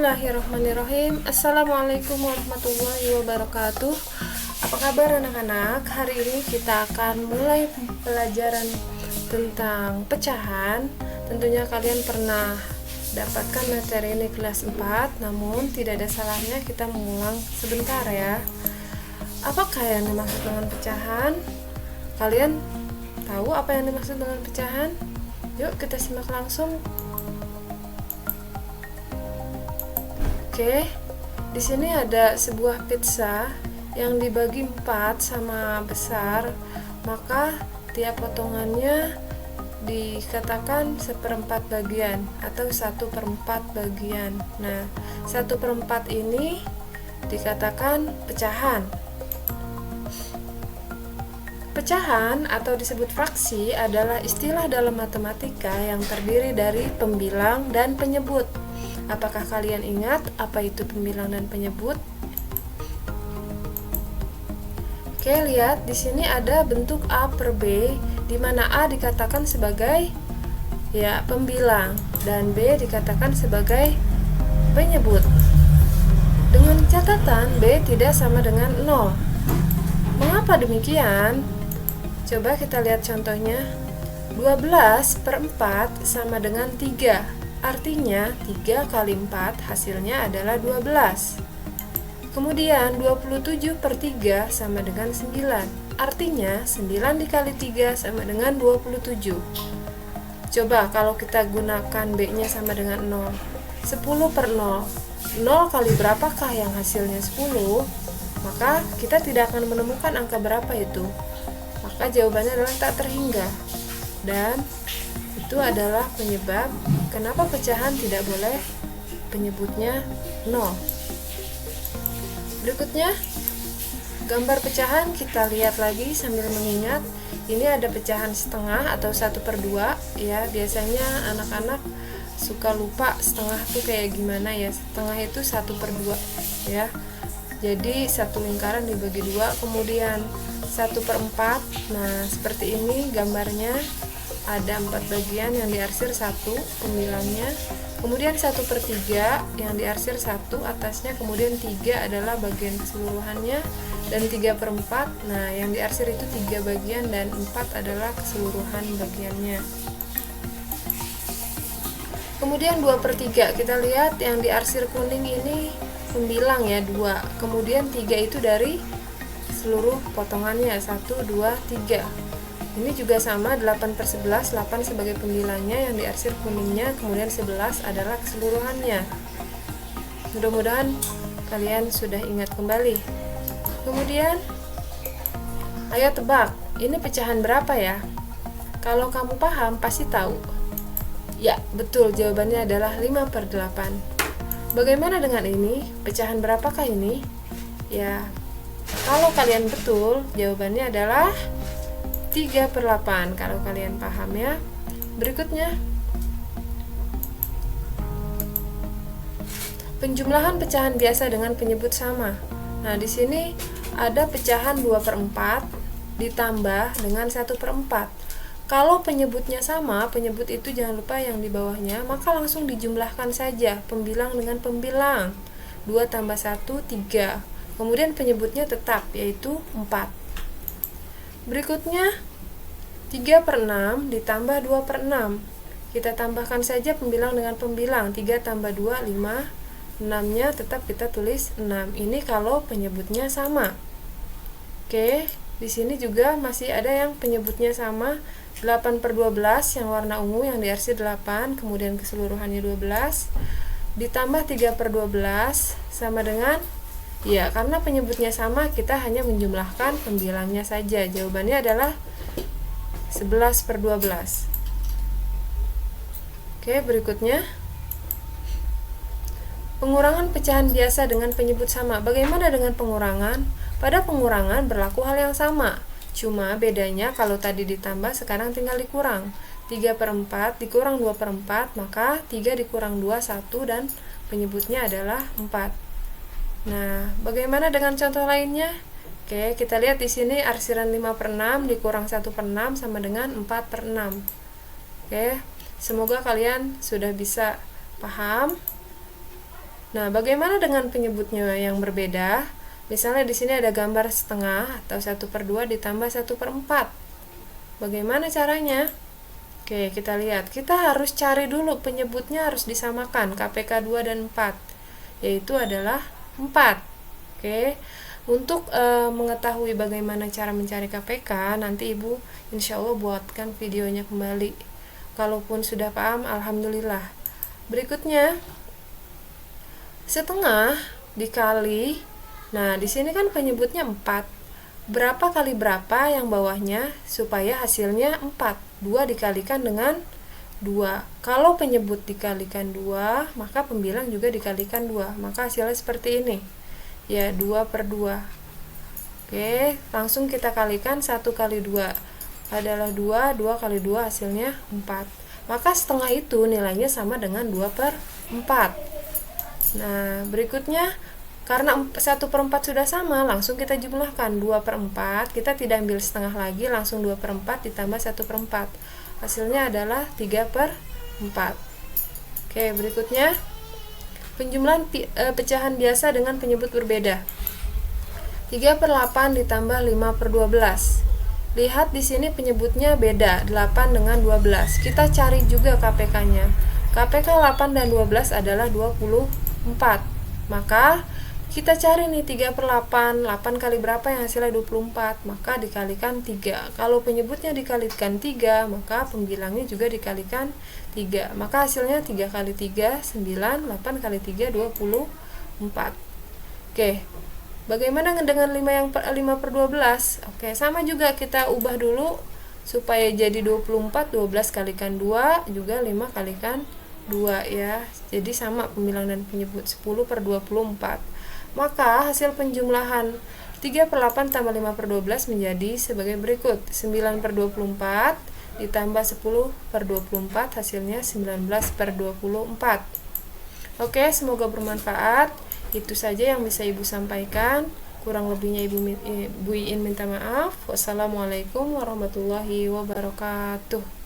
Bismillahirrahmanirrahim. Assalamualaikum warahmatullahi wabarakatuh. Apa kabar anak-anak? Hari ini kita akan mulai pelajaran tentang pecahan. Tentunya kalian pernah dapatkan materi ini kelas 4, namun tidak ada salahnya kita mengulang sebentar ya. Apakah yang dimaksud dengan pecahan? Kalian tahu apa yang dimaksud dengan pecahan? Yuk kita simak langsung. Oke, di sini ada sebuah pizza yang dibagi 4 sama besar, maka tiap potongannya dikatakan 1/4 bagian atau 1/4 bagian. Nah, 1/4 ini dikatakan pecahan. Pecahan atau disebut fraksi adalah istilah dalam matematika yang terdiri dari pembilang dan penyebut. Apakah kalian ingat apa itu pembilang dan penyebut? Oke, lihat di sini ada bentuk A per B, di mana A dikatakan sebagai pembilang dan B dikatakan sebagai penyebut. Dengan catatan B tidak sama dengan 0. Mengapa demikian? Coba kita lihat contohnya. 12/4 sama dengan 3. Artinya 3 kali 4 hasilnya adalah 12. Kemudian 27/3 sama dengan 9. Artinya 9 dikali 3 sama dengan 27. Coba kalau kita gunakan B-nya sama dengan 0. 10/0. 0 kali berapakah yang hasilnya 10? Maka kita tidak akan menemukan angka berapa itu. Maka jawabannya adalah tak terhingga. Dan itu adalah penyebab kenapa pecahan tidak boleh penyebutnya 0. Berikutnya, gambar pecahan kita lihat lagi sambil mengingat. Ini ada pecahan setengah atau 1/2 ya. Biasanya anak-anak suka lupa setengah tuh kayak gimana ya. Setengah itu 1/2 ya. Jadi satu lingkaran dibagi 2, kemudian 1/4. Nah, seperti ini gambarnya. Ada 4 bagian yang diarsir 1 pembilangnya, kemudian 1/3 yang diarsir 1 atasnya, kemudian 3 adalah bagian keseluruhannya, dan 3/4. Nah, yang diarsir itu 3 bagian dan 4 adalah keseluruhan bagiannya. Kemudian 2/3 kita lihat yang diarsir kuning ini pembilang ya, 2, kemudian 3 itu dari seluruh potongannya, 1, 2, 3. Ini juga sama, 8/11, 8 sebagai pembilangnya yang diarsir kuningnya, kemudian 11 adalah keseluruhannya. Mudah-mudahan kalian sudah ingat kembali. Kemudian, ayo tebak, ini pecahan berapa ya? Kalau kamu paham, pasti tahu. Ya, betul, jawabannya adalah 5/8. Bagaimana dengan ini? Pecahan berapakah ini? Ya, kalau kalian betul, jawabannya adalah 3/8 kalau kalian paham ya. Berikutnya, penjumlahan pecahan biasa dengan penyebut sama. Nah, di sini ada pecahan 2/4 ditambah dengan 1/4. Kalau penyebutnya sama, penyebut itu jangan lupa yang di bawahnya, maka langsung dijumlahkan saja pembilang dengan pembilang. 2 tambah 1, 3. Kemudian penyebutnya tetap, yaitu 4. Berikutnya 3/6 ditambah 2/6. Kita tambahkan saja pembilang dengan pembilang. 3 tambah 2, 5. 6-nya tetap kita tulis 6. Ini kalau penyebutnya sama. Oke, di sini juga masih ada yang penyebutnya sama. 8/12 yang warna ungu yang diarsir 8, kemudian keseluruhannya 12. Ditambah 3/12 sama dengan, ya, karena penyebutnya sama, kita hanya menjumlahkan pembilangnya saja. Jawabannya adalah 11/12. Oke, berikutnya, pengurangan pecahan biasa dengan penyebut sama. Bagaimana dengan pengurangan? Pada pengurangan berlaku hal yang sama. Cuma bedanya kalau tadi ditambah, sekarang tinggal dikurang. 3/4 dikurang 2/4, maka 3 dikurang 2, 1, dan penyebutnya adalah 4. Nah, bagaimana dengan contoh lainnya? Oke, kita lihat di sini arsiran 5/6 dikurang 1/6 sama dengan 4/6. Oke, semoga kalian sudah bisa paham. Nah, bagaimana dengan penyebutnya yang berbeda? Misalnya di sini ada gambar setengah atau 1/2 ditambah 1/4. Bagaimana caranya? Oke, kita lihat. Kita harus cari dulu penyebutnya, harus disamakan KPK 2 dan 4, yaitu adalah 4. Oke. Untuk mengetahui bagaimana cara mencari KPK, nanti Ibu insya Allah buatkan videonya kembali. Kalaupun sudah paham, alhamdulillah. Berikutnya, setengah dikali, nah di sini kan penyebutnya 4. Berapa kali berapa yang bawahnya supaya hasilnya 4? 2 dikalikan dengan 2. Kalau penyebut dikalikan 2, maka pembilang juga dikalikan 2. Maka hasilnya seperti ini. Ya, 2/2. Oke, langsung kita kalikan. 1 kali 2 adalah 2, 2 kali 2 hasilnya 4. Maka setengah itu nilainya sama dengan 2/4. Nah, berikutnya, karena 1/4 sudah sama, langsung kita jumlahkan. 2/4, kita tidak ambil setengah lagi, langsung 2/4 ditambah 1/4. Hasilnya adalah 3/4. Oke, berikutnya, penjumlahan pecahan biasa dengan penyebut berbeda. 3/8 ditambah 5/12. Lihat di sini penyebutnya beda, 8 dengan 12. Kita cari juga KPK-nya. KPK 8 dan 12 adalah 24. Maka kita cari nih 3/8. 8 kali berapa yang hasilnya 24? Maka dikalikan 3. Kalau penyebutnya dikalikan 3, maka pembilangnya juga dikalikan 3. Maka hasilnya 3 kali 3, 9. 8 kali 3, 24. Oke. Bagaimana dengan 5/12? Oke, sama juga kita ubah dulu supaya jadi 24. 12 kalikan 2 juga 5 kalikan 2 ya. Jadi sama pembilang dan penyebut, 10/24. Maka hasil penjumlahan 3/8 tambah 5/12 menjadi sebagai berikut. 9/24 ditambah 10/24 hasilnya 19/24. Oke, semoga bermanfaat. Itu saja yang bisa Ibu sampaikan. Kurang lebihnya Ibu Iin minta maaf. Wassalamualaikum warahmatullahi wabarakatuh.